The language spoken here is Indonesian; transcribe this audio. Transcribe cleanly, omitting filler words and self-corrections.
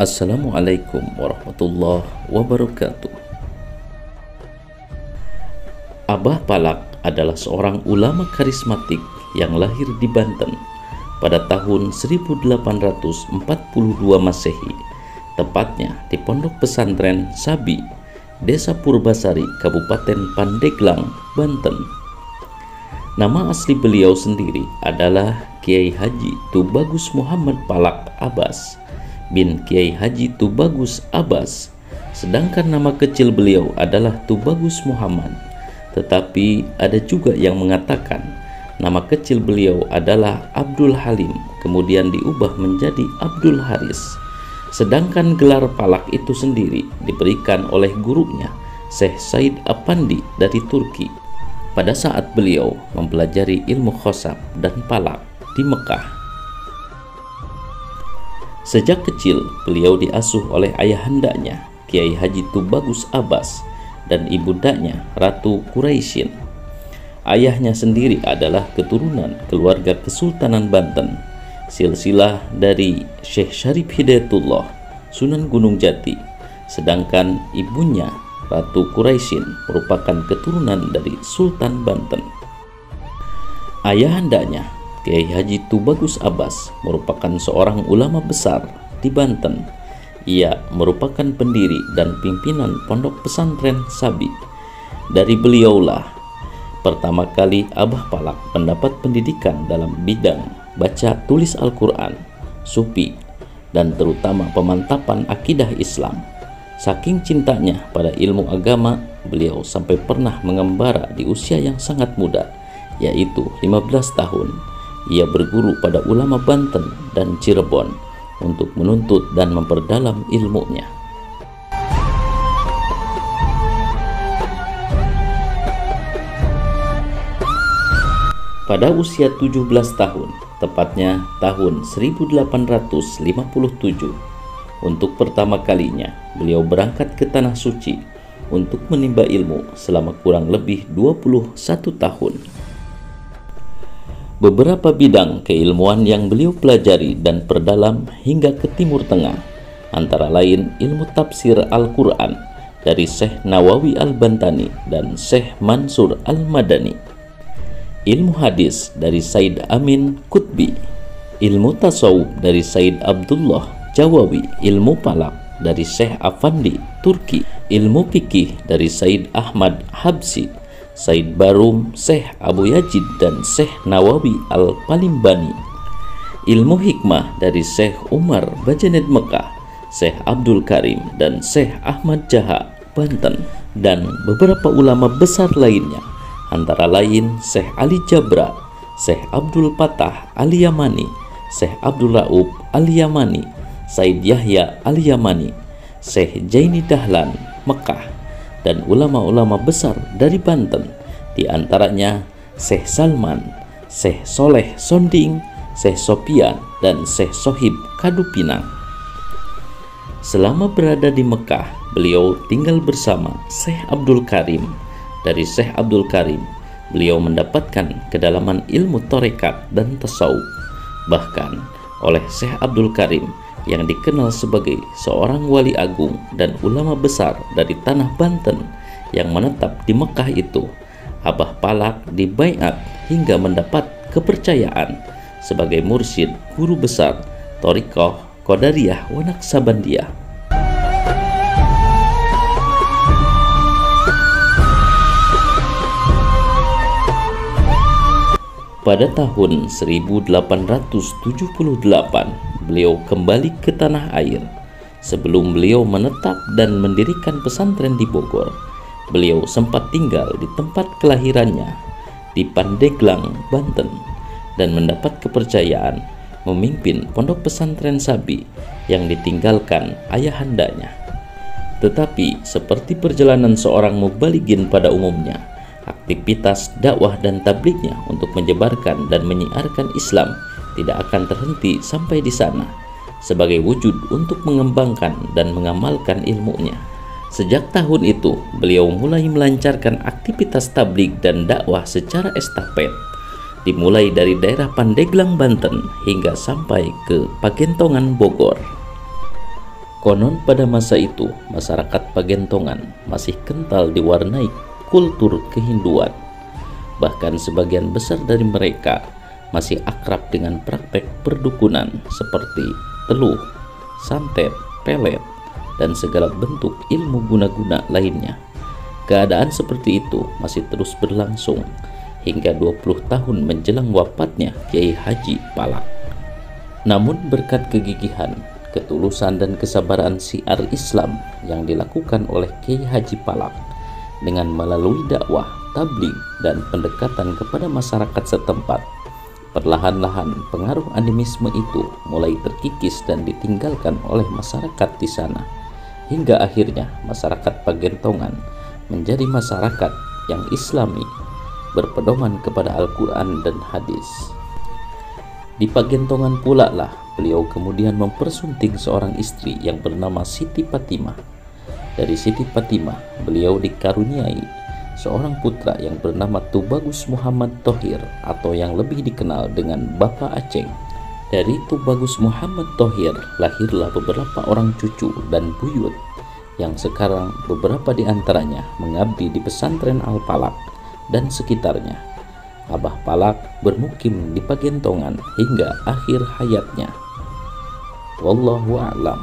Assalamualaikum warahmatullahi wabarakatuh. Abah Palak adalah seorang ulama karismatik yang lahir di Banten pada tahun 1842 Masehi, tepatnya di Pondok Pesantren Sabi, Desa Purbasari, Kabupaten Pandeglang, Banten. Nama asli beliau sendiri adalah Kiai Haji Tubagus Muhammad Palak Abbas bin Kiai Haji Tubagus Abbas, sedangkan nama kecil beliau adalah Tubagus Muhammad. Tetapi ada juga yang mengatakan nama kecil beliau adalah Abdul Halim, kemudian diubah menjadi Abdul Haris. Sedangkan gelar Palak itu sendiri diberikan oleh gurunya Syekh Said Apandi dari Turki pada saat beliau mempelajari ilmu khosab dan palak di Mekah. Sejak kecil beliau diasuh oleh ayahandanya Kiai Haji Tubagus Abbas dan ibundanya Ratu Quraisyin. Ayahnya sendiri adalah keturunan keluarga Kesultanan Banten, silsilah dari Syekh Syarif Hidayatullah Sunan Gunung Jati, sedangkan ibunya Ratu Quraisyin merupakan keturunan dari Sultan Banten. Ayahandanya Kiai Haji Tubagus Abbas merupakan seorang ulama besar di Banten. Ia merupakan pendiri dan pimpinan Pondok Pesantren Sabi. Dari beliaulah pertama kali Abah Palak mendapat pendidikan dalam bidang baca tulis Al-Quran, sufi, dan terutama pemantapan akidah Islam. Saking cintanya pada ilmu agama, beliau sampai pernah mengembara di usia yang sangat muda, yaitu 15 tahun. Ia berguru pada ulama Banten dan Cirebon untuk menuntut dan memperdalam ilmunya. Pada usia 17 tahun, tepatnya tahun 1857, untuk pertama kalinya beliau berangkat ke Tanah Suci untuk menimba ilmu selama kurang lebih 21 tahun. Beberapa bidang keilmuan yang beliau pelajari dan perdalam hingga ke Timur Tengah, antara lain ilmu tafsir Al-Quran dari Syekh Nawawi Al-Bantani dan Syekh Mansur Al-Madani, ilmu hadis dari Said Amin Qutbi, ilmu tasawuf dari Said Abdullah Jawawi, ilmu palak dari Syekh Afandi Turki, ilmu fikih dari Said Ahmad Habsi, Said Barum, Syekh Abu Yazid dan Syekh Nawawi Al-Palimbani, ilmu hikmah dari Syekh Umar Bajanet Mekah, Syekh Abdul Karim dan Syekh Ahmad Jaha Banten, dan beberapa ulama besar lainnya, antara lain Syekh Ali Jabra, Syekh Abdul Patah Al-Yamani, Syekh Abdul Raub Al-Yamani, Said Yahya Al-Yamani, Syekh Jaini Dahlan Mekah, dan ulama-ulama besar dari Banten, di antaranya Syekh Salman, Syekh Soleh Sonding, Syekh Sopian, dan Syekh Sohib Kadupinang. Selama berada di Mekah, beliau tinggal bersama Syekh Abdul Karim. Dari Syekh Abdul Karim, beliau mendapatkan kedalaman ilmu tarekat dan tasawuf. Bahkan oleh Syekh Abdul Karim yang dikenal sebagai seorang wali agung dan ulama besar dari tanah Banten yang menetap di Mekah itu, Abah Palak dibaiat hingga mendapat kepercayaan sebagai mursyid guru besar Thariqah Qadariyah wa Naqsabandiyah. Pada tahun 1878, beliau kembali ke tanah air. Sebelum beliau menetap dan mendirikan pesantren di Bogor, beliau sempat tinggal di tempat kelahirannya di Pandeglang, Banten, dan mendapat kepercayaan memimpin pondok pesantren Sabi yang ditinggalkan ayahandanya. Tetapi seperti perjalanan seorang mubalighin pada umumnya, aktivitas dakwah dan tablignya untuk menyebarkan dan menyiarkan Islam tidak akan terhenti sampai di sana, sebagai wujud untuk mengembangkan dan mengamalkan ilmunya. Sejak tahun itu, beliau mulai melancarkan aktivitas tabligh dan dakwah secara estafet, dimulai dari daerah Pandeglang, Banten hingga sampai ke Pagentongan, Bogor. Konon pada masa itu, masyarakat Pagentongan masih kental diwarnai kultur kehinduan. Bahkan sebagian besar dari mereka masih akrab dengan praktek perdukunan seperti teluh, santet, pelet, dan segala bentuk ilmu guna-guna lainnya. Keadaan seperti itu masih terus berlangsung hingga 20 tahun menjelang wafatnya Kiai Haji Palak. Namun berkat kegigihan, ketulusan dan kesabaran syiar Islam yang dilakukan oleh Kiai Haji Palak dengan melalui dakwah, tabligh, dan pendekatan kepada masyarakat setempat, perlahan-lahan pengaruh animisme itu mulai terkikis dan ditinggalkan oleh masyarakat di sana, hingga akhirnya masyarakat Pagentongan menjadi masyarakat yang Islami, berpedoman kepada Al-Quran dan hadis. Di Pagentongan pula lah beliau kemudian mempersunting seorang istri yang bernama Siti Fatimah. Dari Siti Fatimah, beliau dikaruniai seorang putra yang bernama Tubagus Muhammad Thohir atau yang lebih dikenal dengan Bapak Aceng. Dari Tubagus Muhammad Thohir lahirlah beberapa orang cucu dan buyut yang sekarang beberapa di antaranya mengabdi di pesantren Al-Palak dan sekitarnya. Abah Palak bermukim di Pagentongan hingga akhir hayatnya. Wallahu a'lam.